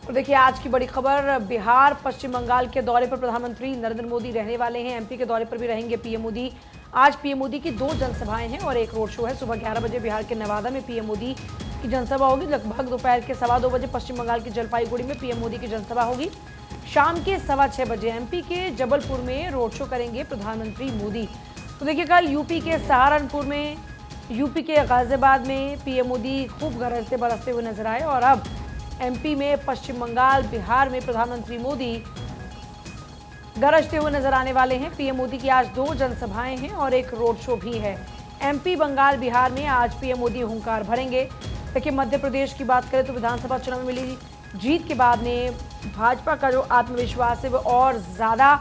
तो देखिए आज की बड़ी खबर, बिहार पश्चिम बंगाल के दौरे पर प्रधानमंत्री नरेंद्र मोदी रहने वाले हैं। एमपी के दौरे पर भी रहेंगे पीएम मोदी। आज पीएम मोदी की 2 जनसभाएं हैं और एक रोड शो है। सुबह 11 बजे बिहार के नवादा में पीएम मोदी की जनसभा होगी। लगभग दोपहर के 2:15 बजे पश्चिम बंगाल के जलपाईगुड़ी में पीएम मोदी की जनसभा होगी। शाम के 6:15 बजे एमपी के जबलपुर में रोड शो करेंगे प्रधानमंत्री मोदी। तो देखिए कल यूपी के सहारनपुर में, यूपी के गाजियाबाद में पीएम मोदी खूब गरजते बरसते हुए नजर आए और अब एमपी में, पश्चिम बंगाल, बिहार में प्रधानमंत्री मोदी गरजते हुए नजर आने वाले हैं। पीएम मोदी की आज 2 जनसभाएं हैं और एक रोड शो भी है। एमपी, बंगाल, बिहार में आज पीएम मोदी हुंकार भरेंगे। देखिए मध्य प्रदेश की बात करें तो विधानसभा चुनाव में मिली जीत के बाद में भाजपा का जो आत्मविश्वास है वो और ज्यादा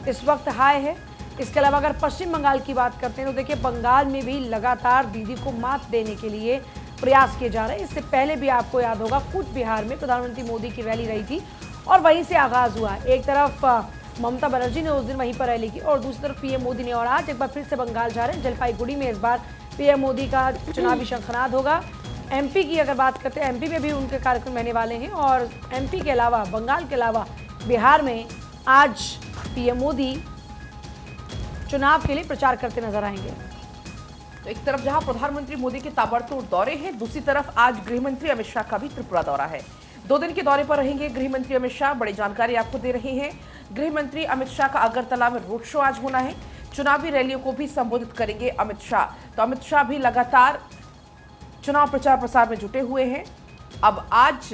इस वक्त हाई है। इसके अलावा अगर पश्चिम बंगाल की बात करते हैं तो देखिए बंगाल में भी लगातार दीदी को मात देने के लिए प्रयास किए जा रहे हैं। इससे पहले भी आपको याद होगा कूच बिहार में प्रधानमंत्री मोदी की रैली रही थी और वहीं से आगाज हुआ। एक तरफ ममता बनर्जी ने उस दिन वहीं पर रैली की और दूसरी तरफ पीएम मोदी ने, और आज एक बार फिर से बंगाल जा रहे हैं। जलपाईगुड़ी में इस बार पीएम मोदी का चुनावी शंखनाद होगा। एमपी की अगर बात करते हैं, एमपी में भी उनके कार्यक्रम रहने वाले हैं और एमपी के अलावा, बंगाल के अलावा बिहार में आज पीएम मोदी चुनाव के लिए प्रचार करते नजर आएंगे। तो एक तरफ जहां प्रधानमंत्री मोदी के ताबड़तोड़ दौरे हैं, दूसरी तरफ आज गृहमंत्री अमित शाह का भी त्रिपुरा दौरा है। 2 दिन के दौरे पर रहेंगे गृहमंत्री अमित शाह। बड़ी जानकारी आपको दे रहे हैं। गृहमंत्री अमित शाह का अगरतला में रोड शो आज होना है। चुनावी रैलियों को भी संबोधित करेंगे अमित शाह। तो अमित शाह भी लगातार चुनाव प्रचार प्रसार में जुटे हुए हैं। अब आज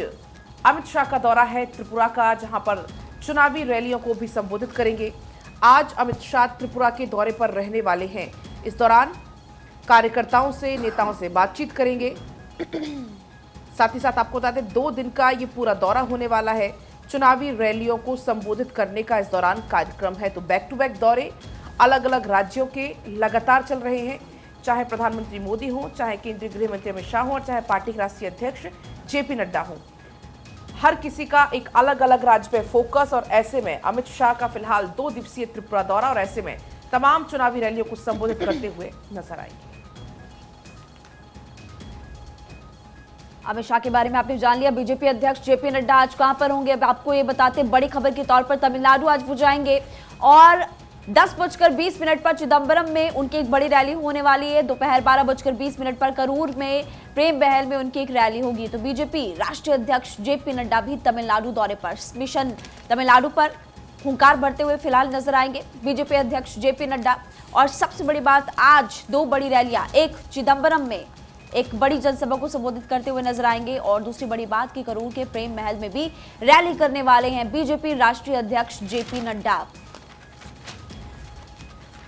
अमित शाह का दौरा है त्रिपुरा का, जहां पर चुनावी रैलियों को भी संबोधित करेंगे। आज अमित शाह त्रिपुरा के दौरे पर रहने वाले हैं। इस दौरान कार्यकर्ताओं से, नेताओं से बातचीत करेंगे। साथ ही साथ आपको बता दें 2 दिन का ये पूरा दौरा होने वाला है। चुनावी रैलियों को संबोधित करने का इस दौरान कार्यक्रम है। तो बैक टू बैक दौरे अलग अलग राज्यों के लगातार चल रहे हैं, चाहे प्रधानमंत्री मोदी हो, चाहे केंद्रीय गृह मंत्री अमित शाह हो और चाहे पार्टी के राष्ट्रीय अध्यक्ष जेपी नड्डा हो। हर किसी का एक अलग अलग राज्य पे फोकस और ऐसे में अमित शाह का फिलहाल 2 दिवसीय त्रिपुरा दौरा और ऐसे में तमाम चुनावी रैलियों को संबोधित करते हुए नजर आएंगे। अमित शाह के बारे में आपने जान लिया। बीजेपी अध्यक्ष जेपी नड्डा आज कहां पर होंगे, अब आपको ये बताते बड़ी खबर के तौर पर तमिलनाडु आज वो जाएंगे और 10:20 पर चिदम्बरम में उनकी एक बड़ी रैली होने वाली है। दोपहर 12:20 पर करूर में प्रेम बहल में उनकी एक रैली होगी। तो बीजेपी राष्ट्रीय अध्यक्ष जेपी नड्डा भी तमिलनाडु दौरे पर, मिशन तमिलनाडु पर हुंकार भरते हुए फिलहाल नजर आएंगे बीजेपी अध्यक्ष जेपी नड्डा। और सबसे बड़ी बात, आज 2 बड़ी रैलियां, एक चिदम्बरम में एक बड़ी जनसभा को संबोधित करते हुए नजर आएंगे और दूसरी बड़ी बात कि करूर के प्रेम महल में भी रैली करने वाले हैं बीजेपी राष्ट्रीय अध्यक्ष जेपी नड्डा।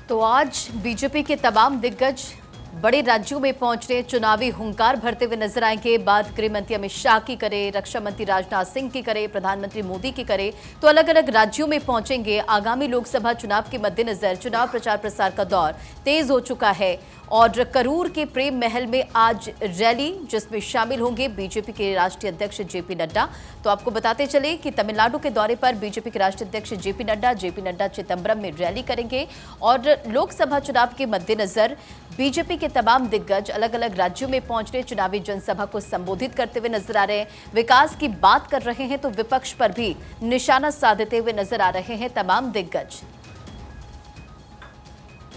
तो आज बीजेपी के तमाम दिग्गज बड़े राज्यों में पहुंच रहे, चुनावी हुंकार भरते हुए नजर आएंगे। बात गृह मंत्री अमित शाह की करे, रक्षा मंत्री राजनाथ सिंह की करे, प्रधानमंत्री मोदी की करे, तो अलग अलग राज्यों में पहुंचेंगे। आगामी लोकसभा चुनाव के मद्देनजर चुनाव प्रचार प्रसार का दौर तेज हो चुका है और करूर के प्रेम महल में आज रैली, जिसमें शामिल होंगे बीजेपी के राष्ट्रीय अध्यक्ष जेपी नड्डा। तो आपको बताते चले कि तमिलनाडु के दौरे पर बीजेपी के राष्ट्रीय अध्यक्ष जेपी नड्डा चिदम्बरम में रैली करेंगे और लोकसभा चुनाव के मद्देनजर बीजेपी के तमाम दिग्गज अलग अलग राज्यों में पहुंच रहे, चुनावी जनसभा को संबोधित करते हुए नजर आ रहे हैं। विकास की बात कर रहे हैं तो विपक्ष पर भी निशाना साधते हुए नजर आ रहे हैं तमाम दिग्गज।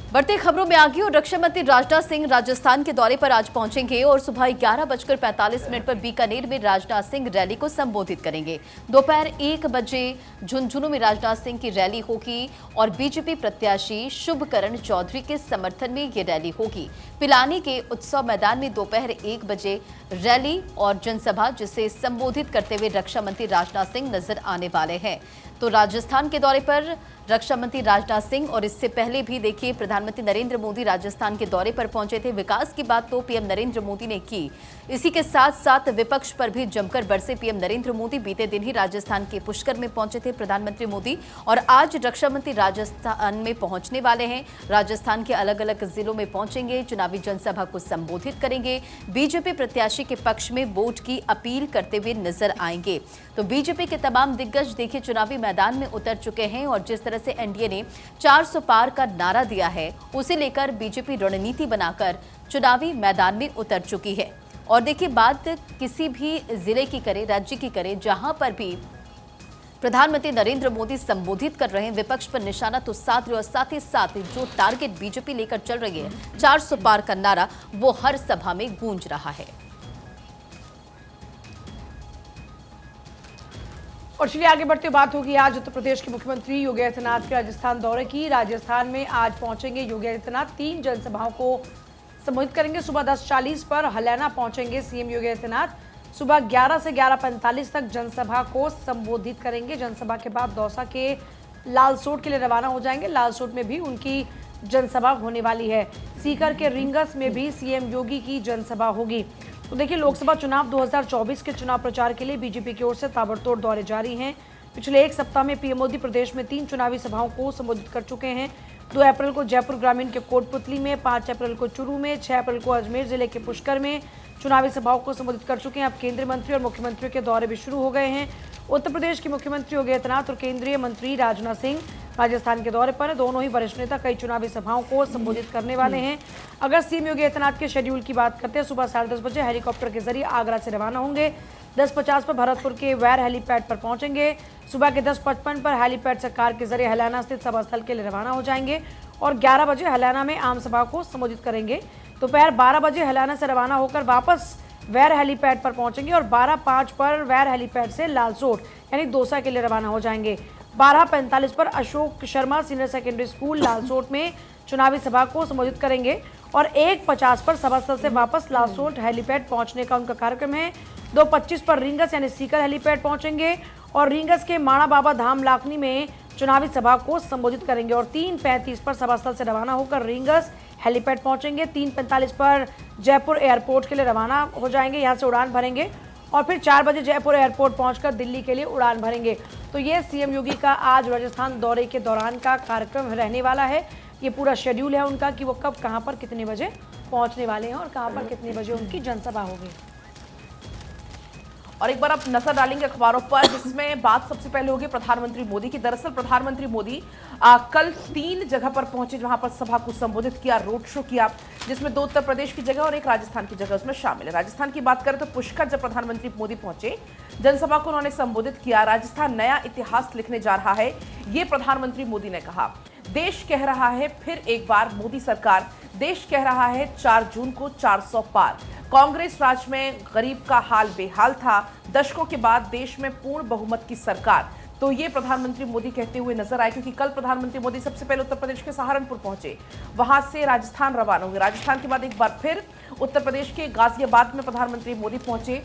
बढ़ते खबरों में आगे, और रक्षा मंत्री राजनाथ सिंह राजस्थान के दौरे पर आज पहुंचेंगे और सुबह 11:45 पर बीकानेर में राजनाथ सिंह रैली को संबोधित करेंगे। दोपहर 1 बजे झुंझुनू में राजनाथ सिंह की रैली होगी और बीजेपी प्रत्याशी शुभकरण चौधरी के समर्थन में ये रैली होगी। पिलानी के उत्सव मैदान में दोपहर 1 बजे रैली और जनसभा, जिसे संबोधित करते हुए रक्षा मंत्री राजनाथ सिंह नजर आने वाले हैं। तो राजस्थान के दौरे पर रक्षा मंत्री राजनाथ सिंह, और इससे पहले भी देखिए प्रधानमंत्री नरेंद्र मोदी राजस्थान के दौरे पर पहुंचे थे। विकास की बात तो पीएम नरेंद्र मोदी ने की। इसी के साथ साथ विपक्ष पर भी जमकर बरसे पीएम नरेंद्र मोदी। बीते दिन ही राजस्थान के पुष्कर में पहुंचे थे प्रधानमंत्री मोदी और आज रक्षा मंत्री राजस्थान में पहुंचने वाले हैं। राजस्थान के अलग अलग जिलों में पहुंचेंगे, चुनावी जनसभा को संबोधित करेंगे, बीजेपी प्रत्याशी के पक्ष में वोट की अपील करते हुए नजर आएंगे। तो बीजेपी के तमाम दिग्गज देखिए चुनावी मैदान में उतर चुके हैं और जिस तरह से एनडीए ने 400 पार का नारा दिया है, उसे लेकर बीजेपी रणनीति बनाकर चुनावी मैदान में उतर चुकी है। और देखिए बात किसी भी जिले की करें, राज्य की करें, जहां पर भी प्रधानमंत्री नरेंद्र मोदी संबोधित कर रहे हैं। विपक्ष पर निशाना तो साध रहे और साथ ही साथ जो टारगेट बीजेपी लेकर चल रही है 400 पार का नारा, वो हर सभा में गूंज रहा है। और चलिए आगे बढ़ते बात होगी आज उत्तर प्रदेश के मुख्यमंत्री योगी आदित्यनाथ के राजस्थान दौरे की। राजस्थान में आज पहुंचेंगे योगी आदित्यनाथ, 3 जनसभाओं को संबोधित करेंगे। सुबह 10:40 पर हलैना पहुंचेंगे सीएम योगी आदित्यनाथ। सुबह 11 से 11:45 तक जनसभा को संबोधित करेंगे। जनसभा के बाद दौसा के लालसोट के लिए रवाना हो जाएंगे। लालसोट में भी उनकी जनसभा होने वाली है। सीकर के रिंगस में भी सीएम योगी की जनसभा होगी। तो देखिए, लोकसभा चुनाव 2024 के चुनाव प्रचार के लिए बीजेपी की ओर से ताबड़तोड़ दौरे जारी हैं। पिछले एक सप्ताह में पीएम मोदी प्रदेश में 3 चुनावी सभाओं को संबोधित कर चुके हैं। 2 अप्रैल को जयपुर ग्रामीण के कोटपुतली में, 5 अप्रैल को चुरू में, 6 अप्रैल को अजमेर जिले के पुष्कर में चुनावी सभाओं को संबोधित कर चुके हैं। अब केंद्रीय मंत्री और मुख्यमंत्रियों के दौरे भी शुरू हो गए हैं। उत्तर प्रदेश के मुख्यमंत्री योगी आदित्यनाथ और केंद्रीय मंत्री राजनाथ सिंह राजस्थान के दौरे पर। दोनों ही वरिष्ठ नेता कई चुनावी सभाओं को संबोधित करने वाले हैं। अगर सीएम योगी आदित्यनाथ के शेड्यूल की बात करते हैं, सुबह 10:30 बजे हेलीकॉप्टर के जरिए आगरा से रवाना होंगे। 10:50 पर भरतपुर के वैर हेलीपैड पर पहुंचेंगे। सुबह के 10:55 पर हेलीपैड से कार के जरिए हलैना स्थित सभा स्थल के लिए रवाना हो जाएंगे और 11 बजे हलैना में आम सभा को संबोधित करेंगे। दोपहर 12 बजे हलैना से रवाना होकर वापस वैर हेलीपैड पर पहुंचेंगे और 12:05 पर वैर हेलीपैड से लालसोट यानी दौसा के लिए रवाना हो जाएंगे। 12:45 पर Ashok Sharma senior secondary school Lalsot में चुनावी सभा को संबोधित करेंगे और 1:50 पर सभा स्थल से वापस लालसोट हेलीपैड पहुंचने का उनका कार्यक्रम है। 2:25 पर रिंगस यानी सीकर हेलीपैड पहुंचेंगे और रिंगस के माणा बाबा धाम लाखनी में चुनावी सभा को संबोधित करेंगे और 3:35 पर सभा स्थल से रवाना होकर रिंगस हेलीपैड पहुंचेंगे। 3:45 पर जयपुर एयरपोर्ट के लिए रवाना हो जाएंगे, यहां से उड़ान भरेंगे और फिर 4 बजे जयपुर एयरपोर्ट पहुंचकर दिल्ली के लिए उड़ान भरेंगे। तो ये सीएम योगी का आज राजस्थान दौरे के दौरान का कार्यक्रम रहने वाला है। ये पूरा शेड्यूल है उनका कि वो कब कहां पर कितने बजे पहुंचने वाले हैं और कहां पर कितने बजे उनकी जनसभा होगी। और एक बार आप नजर डालेंगे अखबारों पर, जिसमें बात सबसे पहले होगी प्रधानमंत्री मोदी की। दरअसल प्रधानमंत्री मोदी कल 3 जगह पर पहुंचे जहां पर सभा को संबोधित किया, रोड शो किया, जिसमें 2 उत्तर प्रदेश की जगह और 1 राजस्थान की जगह उसमें शामिल है। राजस्थान की बात करें तो पुष्कर जब प्रधानमंत्री मोदी पहुंचे, जनसभा को उन्होंने संबोधित किया। राजस्थान नया इतिहास लिखने जा रहा है, ये प्रधानमंत्री मोदी ने कहा। देश कह रहा है फिर एक बार मोदी सरकार, देश कह रहा है 4 जून को 400 पार। कांग्रेस राज में गरीब का हाल बेहाल था, दशकों के बाद देश में पूर्ण बहुमत की सरकार। तो ये प्रधानमंत्री मोदी कहते हुए नजर आए, क्योंकि कल प्रधानमंत्री मोदी सबसे पहले उत्तर प्रदेश के सहारनपुर पहुंचे, वहां से राजस्थान रवाना हुए। राजस्थान के बाद एक बार फिर उत्तर प्रदेश के गाजियाबाद में प्रधानमंत्री मोदी पहुंचे।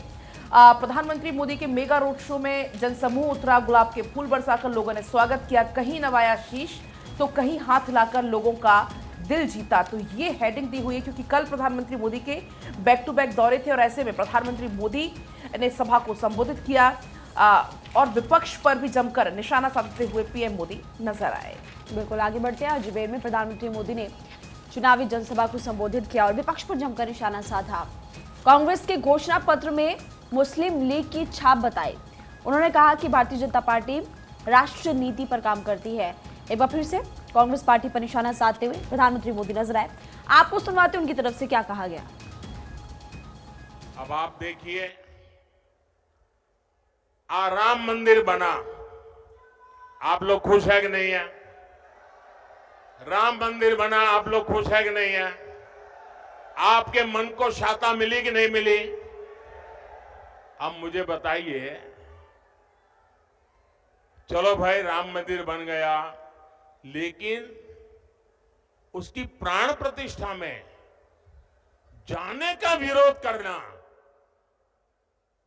प्रधानमंत्री मोदी के मेगा रोड शो में जनसमूह उतरा, गुलाब के फूल बरसाकर लोगों ने स्वागत किया। कहीं नवाया शीश तो कहीं हाथ हिलाकर लोगों का दिल जीता। तो ये हेडिंग दी हुई है, क्योंकि कल प्रधानमंत्री मोदी के बैक टू बैक दौरे थे और ऐसे में प्रधानमंत्री मोदी ने सभा को संबोधित किया और विपक्ष पर भी जमकर निशाना साधते हुए पीएम मोदी नजर आए। बिल्कुल, आगे बढ़ते हैं। अजमेर में प्रधानमंत्री मोदी ने चुनावी जनसभा को संबोधित किया और विपक्ष पर जमकर निशाना साधा। कांग्रेस के घोषणा पत्र में मुस्लिम लीग की छाप बताई। उन्होंने कहा कि भारतीय जनता पार्टी राष्ट्रीय नीति पर काम करती है। एक बार फिर से कांग्रेस पार्टी पर निशाना साधते हुए प्रधानमंत्री मोदी नजर आए। आपको सुनवाते उनकी तरफ से क्या कहा गया। अब आप देखिए, राम मंदिर बना, आप लोग खुश है कि नहीं है? राम मंदिर बना, आप लोग खुश है कि नहीं है? आपके मन को शांति मिली कि नहीं मिली? अब मुझे बताइए, चलो भाई राम मंदिर बन गया, लेकिन उसकी प्राण प्रतिष्ठा में जाने का विरोध करना,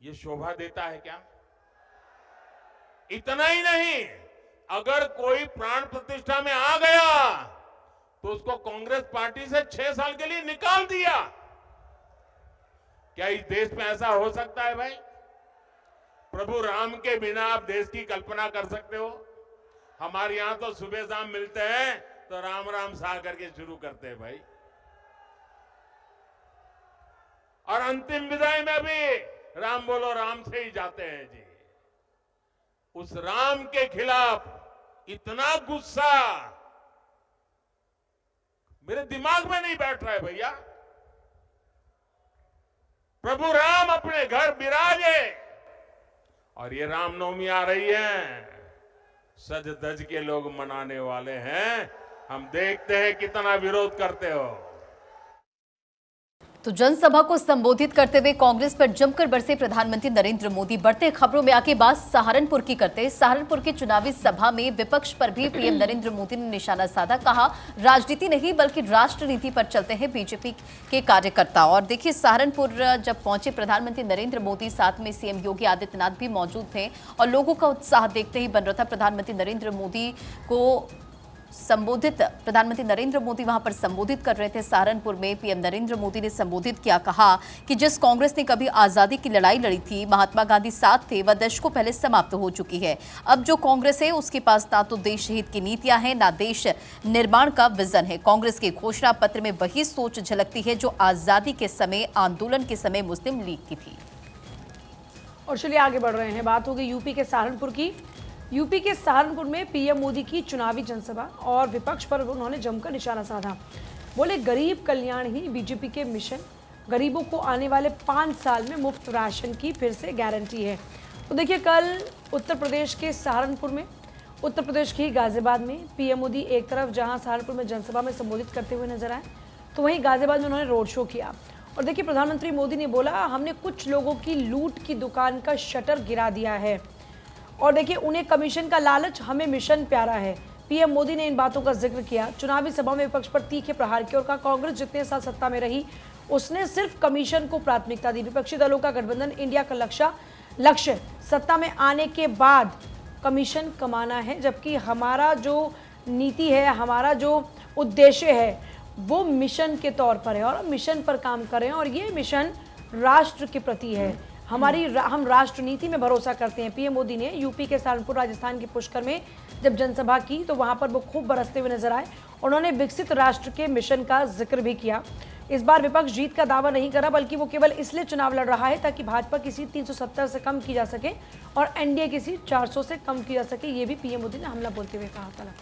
यह शोभा देता है क्या? इतना ही नहीं, अगर कोई प्राण प्रतिष्ठा में आ गया तो उसको कांग्रेस पार्टी से 6 साल के लिए निकाल दिया। क्या इस देश में ऐसा हो सकता है भाई? प्रभु राम के बिना आप देश की कल्पना कर सकते हो? हमारे यहां तो सुबह शाम मिलते हैं तो राम राम सा करके शुरू करते हैं भाई। और अंतिम विदाई में भी राम बोलो राम से ही जाते हैं जी। उस राम के खिलाफ इतना गुस्सा मेरे दिमाग में नहीं बैठ रहा है भैया। प्रभु राम अपने घर विराजे और ये रामनवमी आ रही है, सज धज के लोग मनाने वाले हैं। हम देखते हैं कितना विरोध करते हो। तो जनसभा को संबोधित करते हुए कांग्रेस पर जमकर बरसे प्रधानमंत्री नरेंद्र मोदी। बढ़ते खबरों में आके बात सहारनपुर की करते। सहारनपुर की चुनावी सभा में विपक्ष पर भी पीएम नरेंद्र मोदी ने निशाना साधा। कहा, राजनीति नहीं बल्कि राष्ट्र नीति पर चलते हैं बीजेपी के कार्यकर्ता। और देखिए, सहारनपुर जब पहुंचे प्रधानमंत्री नरेंद्र मोदी, साथ में सीएम योगी आदित्यनाथ भी मौजूद थे और लोगों का उत्साह देखते ही बन रहा था। प्रधानमंत्री नरेंद्र मोदी वहां पर संबोधित कर रहे थे। सहारनपुर में पीएम नरेंद्र मोदी ने संबोधित किया। कहा कि जिस कांग्रेस ने कभी आजादी की लड़ाई लड़ी थी, महात्मा गांधी साथ थे, वह दशकों पहले समाप्त हो चुकी है। अब जो कांग्रेस है उसके पास ना तो देश हित की नीतियां हैं, ना देश निर्माण का विजन है। कांग्रेस के घोषणा पत्र में वही सोच झलकती है जो आजादी के समय, आंदोलन के समय मुस्लिम लीग की थी। और चलिए आगे बढ़ रहे हैं। बात होगी यूपी के सहारनपुर की। यूपी के सहारनपुर में पीएम मोदी की चुनावी जनसभा और विपक्ष पर उन्होंने जमकर निशाना साधा। बोले, गरीब कल्याण ही बीजेपी के मिशन, गरीबों को आने वाले 5 साल में मुफ्त राशन की फिर से गारंटी है। तो देखिए, कल उत्तर प्रदेश के सहारनपुर में, उत्तर प्रदेश के गाजियाबाद में पीएम मोदी एक तरफ जहां सहारनपुर में जनसभा में संबोधित करते हुए नजर आए, तो वहीं गाजियाबाद में उन्होंने रोड शो किया। और देखिए, प्रधानमंत्री मोदी ने बोला, हमने कुछ लोगों की लूट की दुकान का शटर गिरा दिया है और देखिए, उन्हें कमीशन का लालच, हमें मिशन प्यारा है। पीएम मोदी ने इन बातों का जिक्र किया। चुनावी सभा में विपक्ष पर तीखे प्रहार किए और कहा, कांग्रेस जितने साल सत्ता में रही उसने सिर्फ कमीशन को प्राथमिकता दी। विपक्षी दलों का गठबंधन इंडिया का लक्ष्य सत्ता में आने के बाद कमीशन कमाना है, जबकि हमारा जो नीति है, हमारा जो उद्देश्य है वो मिशन के तौर पर है और मिशन पर काम करें और ये मिशन राष्ट्र के प्रति है। हम राष्ट्र नीति में भरोसा करते हैं। पीएम मोदी ने यूपी के सहारनपुर, राजस्थान के पुष्कर में जब जनसभा की तो वहां पर वो खूब बरसते हुए नजर आए। उन्होंने विकसित राष्ट्र के मिशन का जिक्र भी किया। इस बार विपक्ष जीत का दावा नहीं करा, बल्कि वो केवल इसलिए चुनाव लड़ रहा है ताकि भाजपा किसी 370 से कम की जा सके और एनडीए किसी 400 से कम की जा सके। ये भी पीएम मोदी ने हमला बोलते हुए कहा था।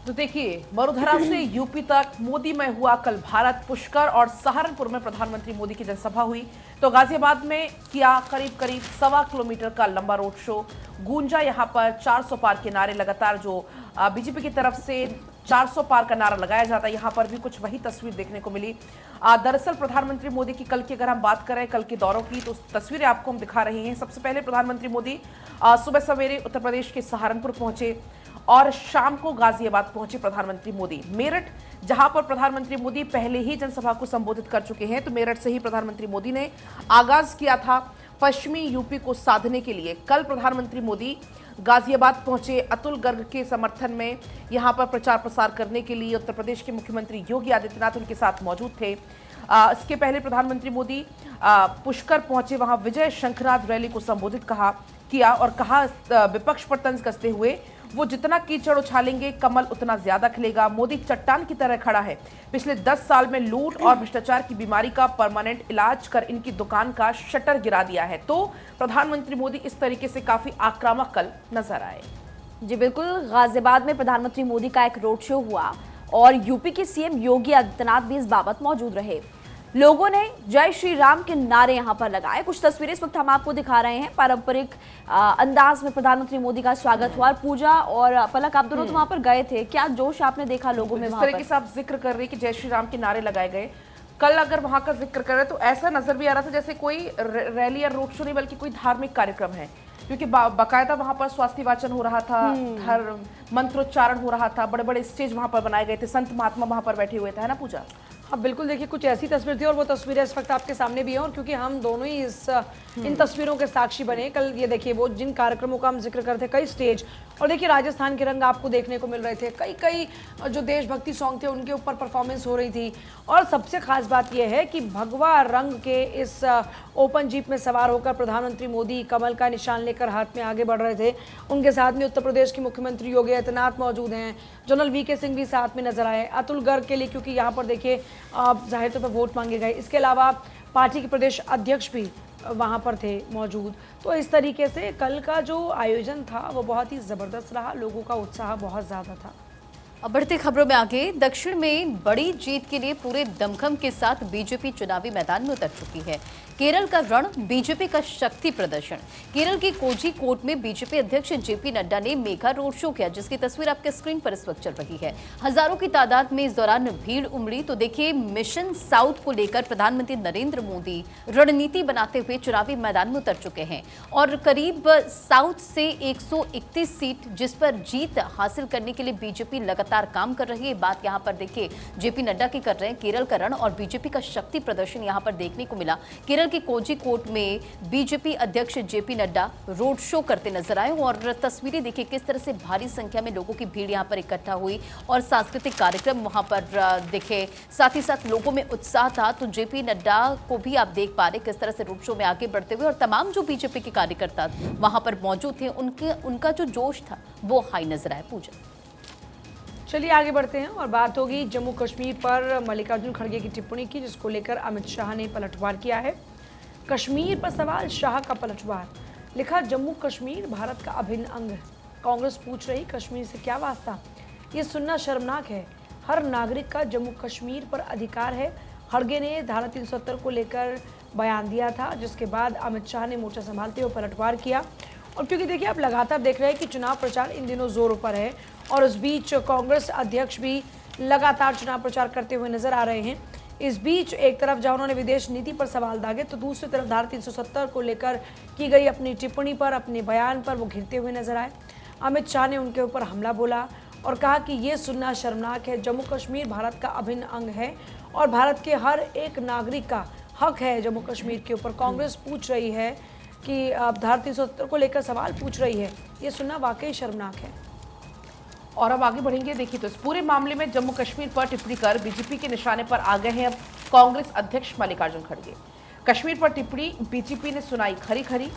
तो देखिए, वडोदरा से यूपी तक मोदी में हुआ कल भारत। पुष्कर और सहारनपुर में प्रधानमंत्री मोदी की जनसभा हुई। तो गाजियाबाद में किया करीब 1.25 किलोमीटर का लंबा रोड शो। गूंजा यहां पर 400 पार के नारे लगातार, जो बीजेपी की तरफ से 400 पार का नारा लगाया जाता है, यहां पर भी कुछ वही तस्वीर देखने को मिली। दरअसल प्रधानमंत्री मोदी की कल की अगर हम बात करें, कल के दौरों की, तो तस्वीरें आपको हम दिखा रहे हैं। सबसे पहले प्रधानमंत्री मोदी सुबह सवेरे उत्तर प्रदेश के सहारनपुर पहुंचे और शाम को गाजियाबाद पहुंचे प्रधानमंत्री मोदी। मेरठ, जहां पर प्रधानमंत्री मोदी पहले ही जनसभा को संबोधित कर चुके हैं, तो मेरठ से ही प्रधानमंत्री मोदी ने आगाज किया था पश्चिमी यूपी को साधने के लिए। कल प्रधानमंत्री मोदी गाजियाबाद पहुंचे अतुल गर्ग के समर्थन में, यहां पर प्रचार प्रसार करने के लिए उत्तर प्रदेश के मुख्यमंत्री योगी आदित्यनाथ उनके साथ मौजूद थे। इसके पहले प्रधानमंत्री मोदी पुष्कर पहुंचे, वहां विजय शंखनाद रैली को संबोधित किया और कहा, विपक्ष पर तंज कसते हुए, वो जितना कीचड़ उछालेंगे कमल उतना ज्यादा खिलेगा। मोदी चट्टान की तरह खड़ा है। पिछले 10 साल में लूट और भ्रष्टाचार की बीमारी का परमानेंट इलाज कर इनकी दुकान का शटर गिरा दिया है। तो प्रधानमंत्री मोदी इस तरीके से काफी आक्रामक कल नजर आए। जी बिल्कुल, गाजियाबाद में प्रधानमंत्री मोदी का एक रोड शो हुआ और यूपी के सीएम योगी आदित्यनाथ भी इस बाबत मौजूद रहे। लोगों ने जय श्री राम के नारे यहां पर लगाए। कुछ तस्वीरें इस वक्त हम आपको दिखा रहे हैं। पारंपरिक अंदाज में प्रधानमंत्री मोदी का स्वागत हुआ। पूजा और पलक, आप दोनों तो वहां पर गए थे, क्या जोश आपने देखा लोगों में? जिस तरीके से आप जिक्र कर रहे हैं कि जय श्री राम के नारे लगाए गए, कल अगर वहां का जिक्र कर रहे तो ऐसा नजर भी आ रहा था जैसे कोई रैली या रोड शो नहीं बल्कि कोई धार्मिक कार्यक्रम है, क्योंकि बाकायदा वहां पर स्वास्थ्य वाचन हो रहा था, हर मंत्रोच्चारण हो रहा था, बड़े बड़े स्टेज वहां पर बनाए गए थे, संत महात्मा वहां पर बैठे हुए थे, है ना पूजा? हाँ बिल्कुल, देखिए कुछ ऐसी तस्वीर थी और वो तस्वीरें इस वक्त आपके सामने भी हैं और क्योंकि हम दोनों ही इन तस्वीरों के साक्षी बने। कल ये देखिए, वो जिन कार्यक्रमों का हम जिक्र करते, कई स्टेज, और देखिए राजस्थान के रंग आपको देखने को मिल रहे थे। कई जो देशभक्ति सॉन्ग थे उनके ऊपर परफॉर्मेंस हो रही थी। और सबसे खास बात यह है कि भगवा रंग के इस ओपन जीप में सवार होकर प्रधानमंत्री मोदी कमल का निशान लेकर हाथ में आगे बढ़ रहे थे। उनके साथ में उत्तर प्रदेश के मुख्यमंत्री योगी आदित्यनाथ मौजूद हैं, जनरल वीके सिंह भी साथ में नजर आए, अतुल गर्ग के लिए, क्योंकि यहाँ पर देखिए जाहिर तौर पर वोट मांगे गए। इसके अलावा पार्टी के प्रदेश अध्यक्ष भी वहाँ पर थे मौजूद। तो इस तरीके से कल का जो आयोजन था वो बहुत ही ज़बरदस्त रहा, लोगों का उत्साह बहुत ज़्यादा था। अब बढ़ते खबरों में आगे, दक्षिण में बड़ी जीत के लिए पूरे दमखम के साथ बीजेपी चुनावी मैदान में उतर चुकी है। केरल का रण, बीजेपी का शक्ति प्रदर्शन। केरल के कोझिकोड में बीजेपी अध्यक्ष जेपी नड्डा ने मेगा रोड शो किया, जिसकी तस्वीर आपके स्क्रीन पर इस वक्त चल रही है। हजारों की तादाद में इस दौरान भीड़ उमड़ी। तो देखिए, मिशन साउथ को लेकर प्रधानमंत्री नरेंद्र मोदी रणनीति बनाते हुए चुनावी मैदान में उतर चुके हैं और करीब साउथ से 131 सीट जिस पर जीत हासिल करने के लिए बीजेपी लगातार काम कर रही है। बात यहाँ पर देखिए जेपी नड्डा की कर रहे हैं। केरल का रण और बीजेपी का शक्ति प्रदर्शन यहाँ पर देखने को मिला। केरल के कोझिकोड में बीजेपी अध्यक्ष जेपी नड्डा रोड शो करते नजर आए और तस्वीरें देखिए किस तरह से भारी संख्या में लोगों की भीड़ यहाँ पर इकट्ठा हुई और सांस्कृतिक कार्यक्रम वहां पर देखे। साथ ही साथ लोगों में उत्साह था। तो जेपी नड्डा को भी आप देख पा रहे किस तरह से रोड शो में आगे बढ़ते हुए और तमाम जो बीजेपी के कार्यकर्ता वहां पर मौजूद थे उनका जो जोश था वो हाई नजर आया। पूजा, चलिए आगे बढ़ते हैं और बात होगी जम्मू कश्मीर पर मल्लिकार्जुन खड़गे की टिप्पणी की, जिसको लेकर अमित शाह ने पलटवार किया है। कश्मीर पर सवाल, शाह का पलटवार। लिखा, जम्मू कश्मीर भारत का अभिन्न अंग है। कांग्रेस पूछ रही, कश्मीर से क्या वास्ता? ये सुनना शर्मनाक है। हर नागरिक का जम्मू कश्मीर पर अधिकार है। खड़गे ने धारा 370 को लेकर बयान दिया था, जिसके बाद अमित शाह ने मोर्चा संभालते हुए पलटवार किया। और क्योंकि देखिए आप लगातार देख रहे हैं कि चुनाव प्रचार इन दिनों जोरों पर है और इस बीच कांग्रेस अध्यक्ष भी लगातार चुनाव प्रचार करते हुए नजर आ रहे हैं। इस बीच एक तरफ जहां उन्होंने विदेश नीति पर सवाल दागे, तो दूसरी तरफ धारा 370 को लेकर की गई अपनी टिप्पणी पर, अपने बयान पर वो घिरते हुए नजर आए। अमित शाह ने उनके ऊपर हमला बोला और कहा कि ये सुनना शर्मनाक है। जम्मू कश्मीर भारत का अभिन्न अंग है और भारत के हर एक नागरिक का हक है जम्मू कश्मीर के ऊपर। कांग्रेस पूछ रही है कि धारा 370 को लेकर सवाल पूछ रही है, ये सुनना वाकई शर्मनाक है। और अब आगे बढ़ेंगे। देखिए, तो इस पूरे मामले में जम्मू कश्मीर पर टिप्पणी कर बीजेपी के निशाने पर आ गए हैं अब कांग्रेस अध्यक्ष मल्लिकार्जुन खड़गे। कश्मीर पर टिप्पणी बीजेपी ने सुनाई खरी खरी।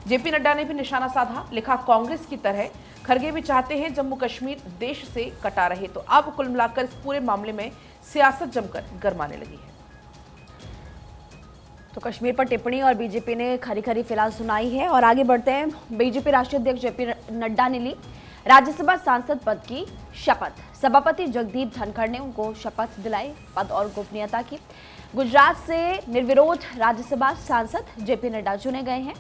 जेपी नड्डा ने भी निशाना साधा। लिखा, कांग्रेस की तरह खड़गे भी चाहते हैं जम्मू कश्मीर देश से कटा रहे। तो अब कुल मिलाकर इस पूरे मामले में सियासत जमकर गरमाने लगी है। तो कश्मीर पर टिप्पणी और बीजेपी ने खरी खरी फिलहाल सुनाई है। और आगे बढ़ते हैं। बीजेपी राष्ट्रीय अध्यक्ष जेपी नड्डा ने ली राज्यसभा सांसद पद की शपथ। सभापति जगदीप धनखड़ ने उनको शपथ दिलाई, पद और गोपनीयता की। गुजरात से निर्विरोध राज्यसभा सांसद जेपी नड्डा चुने गए हैं।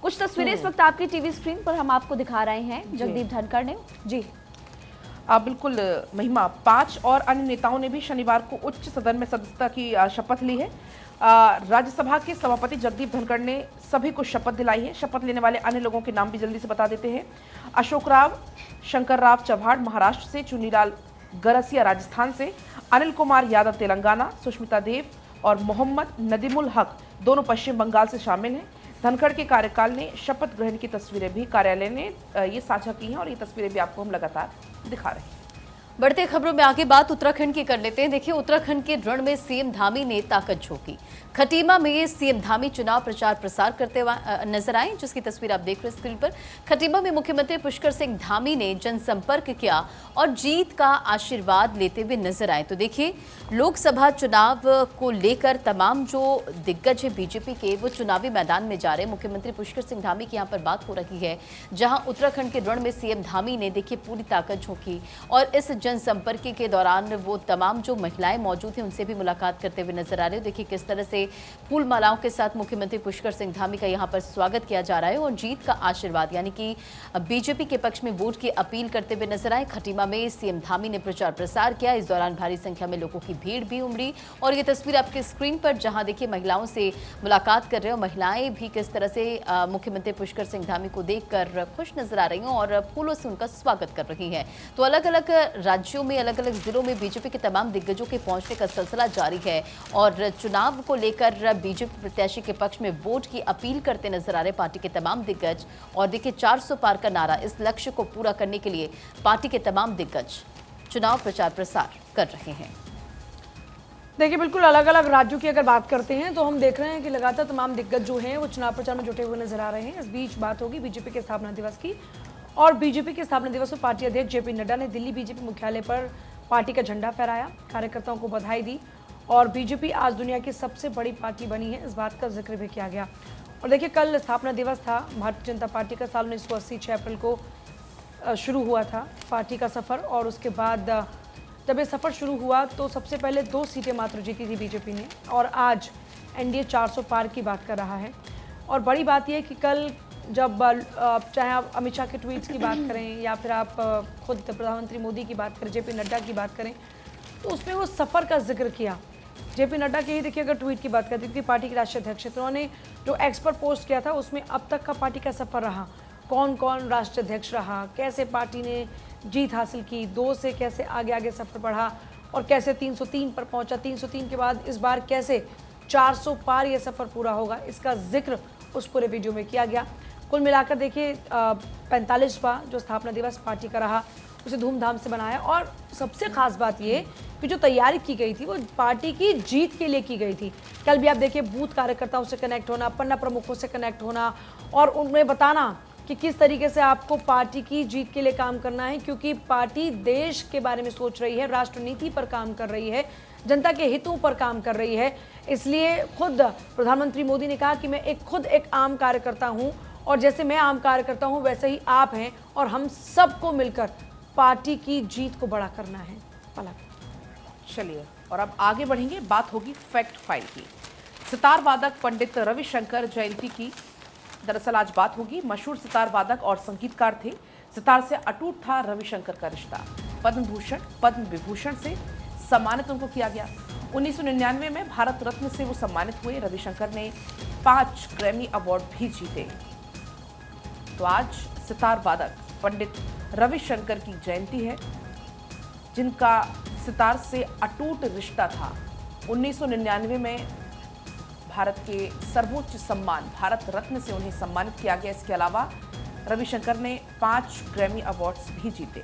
कुछ तस्वीरें इस वक्त आपकी टीवी स्क्रीन पर हम आपको दिखा रहे हैं। जगदीप धनखड़ ने जी बिल्कुल महिमा, 5 और अन्य नेताओं ने भी शनिवार को उच्च सदन में सदस्यता की शपथ ली है। राज्यसभा के सभापति जगदीप धनखड़ ने सभी को शपथ दिलाई है। शपथ लेने वाले अन्य लोगों के नाम भी जल्दी से बता देते हैं। अशोक राव शंकर राव चव्हाण महाराष्ट्र से, चुनीलाल गरसिया राजस्थान से, अनिल कुमार यादव तेलंगाना, सुष्मिता देव और मोहम्मद नदीमुल हक दोनों पश्चिम बंगाल से शामिल हैं। धनखड़ के कार्यकाल ने शपथ ग्रहण की तस्वीरें भी कार्यालय ने ये साझा की हैं और ये तस्वीरें भी आपको हम लगातार दिखा रहे हैं। बढ़ते खबरों में आगे बात उत्तराखंड की कर लेते हैं। देखिए, उत्तराखंड के रण में सीएम धामी ने ताकत झोंकी। खटीमा में सीएम धामी चुनाव प्रचार प्रसार करते नजर आए, जिसकी तस्वीर आप देख रहे हैं स्क्रीन पर। खटीमा में मुख्यमंत्री पुष्कर सिंह धामी ने जनसंपर्क किया और जीत का आशीर्वाद लेते हुए नजर आए। तो देखिए, लोकसभा चुनाव को लेकर तमाम जो दिग्गज है बीजेपी के, वो चुनावी मैदान में जा रहे हैं। मुख्यमंत्री पुष्कर सिंह धामी की यहाँ पर बात हो रही है, जहां उत्तराखंड के रण में सीएम धामी ने देखिए पूरी ताकत झोंकी और इस जनसंपर्क के दौरान वो तमाम जो महिलाएं मौजूद हैं उनसे भी मुलाकात करते हुए नजर आ रहे हैं। देखिए किस तरह से फूल मालाओं के साथ मुख्यमंत्री पुष्कर सिंह धामी का यहां पर स्वागत किया जा रहा है और जीत का आशीर्वाद यानी कि बीजेपी के पक्ष में वोट की अपील करते हुए नजर आए। खटीमा में सीएम धामी ने प्रचार प्रसार किया। इस दौरान भारी संख्या में लोगों की भीड़ भी उमड़ी और ये तस्वीर आपके स्क्रीन पर जहां देखिए महिलाओं से मुलाकात कर रहे हैं और महिलाएं भी किस तरह से मुख्यमंत्री पुष्कर सिंह धामी को देखकर खुश नजर आ रही हैं और फूलों से उनका स्वागत कर रही हैं। तो अलग अलग राज्यों में, अलग अलग जिलों में बीजेपी के तमाम दिग्गजों के पहुंचने का सिलसिला जारी है और चुनाव को लेकर बीजेपी प्रत्याशी के पक्ष में वोट की अपील करते नजर आ रहे पार्टी के तमाम दिग्गज। और देखिए 400 पार का नारा, इस लक्ष्य को पूरा करने के लिए पार्टी के तमाम दिग्गज चुनाव प्रचार प्रसार कर रहे हैं। देखिए बिल्कुल अलग अलग राज्यों की अगर बात करते हैं तो हम देख रहे हैं कि लगातार तमाम दिग्गज जो हैं वो चुनाव प्रचार में जुटे हुए नजर आ रहे हैं। इस बीच बात होगी बीजेपी के स्थापना दिवस की और बीजेपी के स्थापना दिवस पर पार्टी अध्यक्ष जेपी नड्डा ने दिल्ली बीजेपी मुख्यालय पर पार्टी का झंडा फहराया, कार्यकर्ताओं को बधाई दी और बीजेपी आज दुनिया की सबसे बड़ी पार्टी बनी है, इस बात का जिक्र भी किया गया। और देखिए कल स्थापना दिवस था। भारतीय जनता पार्टी का साल 1980 6 अप्रैल को शुरू हुआ था पार्टी का सफ़र और उसके बाद जब ये सफ़र शुरू हुआ तो सबसे पहले 2 सीटें मात्र जीती थी बीजेपी ने, और आज एनडीए 400 पार की बात कर रहा है। और बड़ी बात यह है कि कल जब चाहे आप अमित शाह के ट्वीट्स की बात करें या फिर आप खुद प्रधानमंत्री मोदी की बात करें, जेपी नड्डा की बात करें, तो उसमें वो सफ़र का जिक्र किया। जेपी नड्डा के ही देखिए, अगर ट्वीट की बात करती थी, पार्टी के राष्ट्रीय अध्यक्ष, तो उन्होंने जो एक्स पर पोस्ट किया था उसमें अब तक का पार्टी का सफ़र रहा, कौन कौन राष्ट्रीय अध्यक्ष रहा, कैसे पार्टी ने जीत हासिल की, 2 से कैसे आगे आगे सफ़र बढ़ा और कैसे 303 पर पहुंचा, 303 के बाद इस बार कैसे 400 पार ये सफ़र पूरा होगा, इसका जिक्र उस पूरे वीडियो में किया गया। कुल मिलाकर देखिए 45वां जो स्थापना दिवस पार्टी का रहा, उसे धूमधाम से मनाया। और सबसे खास बात ये कि जो तैयारी की गई थी वो पार्टी की जीत के लिए की गई थी। कल भी आप देखिए बूथ कार्यकर्ताओं से कनेक्ट होना, पन्ना प्रमुखों से कनेक्ट होना और उनमें बताना कि किस तरीके से आपको पार्टी की जीत के लिए काम करना है, क्योंकि पार्टी देश के बारे में सोच रही है, राष्ट्र नीति पर काम कर रही है, जनता के हितों पर काम कर रही है। इसलिए खुद प्रधानमंत्री मोदी ने कहा कि मैं खुद एक आम कार्यकर्ता हूं और जैसे मैं आम कार्यकर्ता हूं वैसे ही आप हैं और हम सबको मिलकर पार्टी की जीत को बड़ा करना है। पलक, चलिए और अब आगे बढ़ेंगे, बात होगी फैक्ट फाइल की। सितार वादक पंडित रविशंकर जयंती की दरअसल आज बात होगी। मशहूर सितार वादक और संगीतकार थे। सितार से अटूट था रविशंकर का रिश्ता। पद्म भूषण, पद्म विभूषण से सम्मानित उनको किया गया। 1999 में भारत रत्न से वो सम्मानित हुए। रविशंकर ने 5 ग्रैमी अवार्ड भी जीते। तो आज सितार वादक पंडित रविशंकर की जयंती है, जिनका सितार से अटूट रिश्ता था। 1999 में भारत के सर्वोच्च सम्मान भारत रत्न से उन्हें सम्मानित किया गया। इसके अलावा रविशंकर ने 5 ग्रैमी अवार्ड्स भी जीते।